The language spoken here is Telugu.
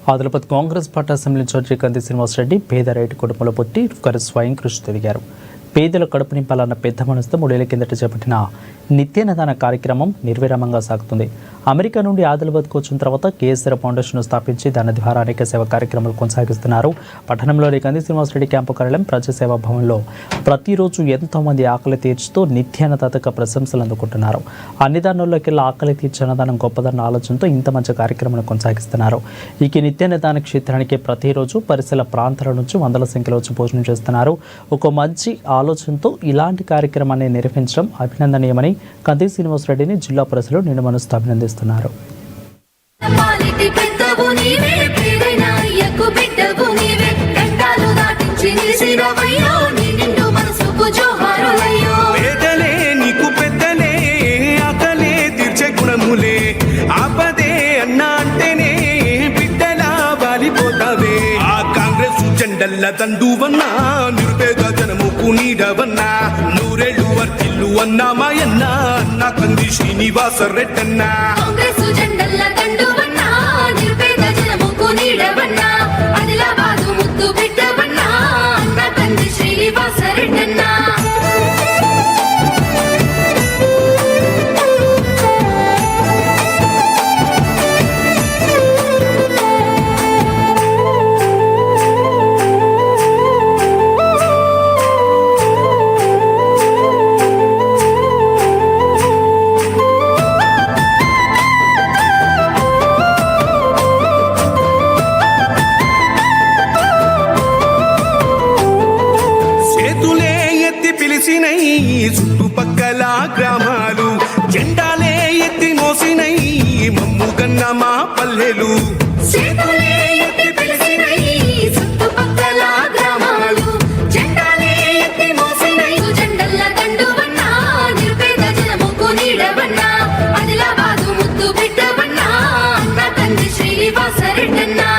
Adilabad Congress party assembly incharge Kandi Srinivasa Reddy పేద రైతు కుటుంబంలో పుట్టి ఒకరు స్వయం కృషి తిరిగారు. పేదల కడుపు నింపాలన్న పెద్ద మనసుతో 3 ఏళ్ల కిందట చేపట్టిన నిత్యాన్నదాన కార్యక్రమం నిర్విరామంగా సాగుతుంది. అమెరికా నుండి ఆదిలాబాద్కు వచ్చిన తర్వాత కేఎస్ఆర్ ఫౌండేషన్ స్థాపించి దాని ద్వారా అనేక సేవా కార్యక్రమాలు కొనసాగిస్తున్నారు. పట్టణంలోని కంది శ్రీనివాసరెడ్డి క్యాంపు కార్యాలయం ప్రజాసేవా భవన్లో ప్రతిరోజు ఎంతో మంది ఆకలి తీర్చుతూ నిత్యాన్నదాతగా ప్రశంసలు అందుకుంటున్నారు. అన్నదానంలోకెల్లా ఆకలి తీర్చే అన్నదానం గొప్పదన్న ఆలోచనతో ఇంత మంచి కార్యక్రమాన్ని కొనసాగిస్తున్నారు. ఈ నిత్యాన్నదాన క్షేత్రానికి ప్రతిరోజు పరిసర ప్రాంతాల నుంచి వందల సంఖ్యలో వచ్చి భోజనం చేస్తున్నారు. ఒక మంచి ఆలోచనతో ఇలాంటి కార్యక్రమాన్ని నిర్వహించడం అభినందనీయమని కంది శ్రీనివాసరెడ్డిని జిల్లా ప్రజలు నిండు మనసుతో అభినందిస్తున్నారు. జెండల్ల దండువన్నా నిరుపేద జనముకు నీడవన్నా నూరేళ్ళు వర్తిల్లు అన్నా మాయన్న అన్న కంది శ్రీనివాసరెడ్డన్నా. కాంగ్రెస్ జెండల్ల దండువన్నా నిరుపేద జనముకు నీడవన్నా ఆదిలాబాదు ముద్దు బిడ్డవన్నా అన్న కంది శ్రీనివాసరెడ్డన్నా. చుట్టుపక్కల గ్రామాలు జెండాలే ఎత్తి మోసినై మమ్ముగన్న మా పల్లెలు. చుట్టుపక్కల గ్రామాలు జెండాలే ఎత్తి మోసినై జెండల్ల దండువన్నా నిరుపేద జనముకు నీడవన్నా ఆదిలాబాదు ముద్దు బిడ్డవన్నా అన్న కంది శ్రీనివాసరెడ్డన్నా.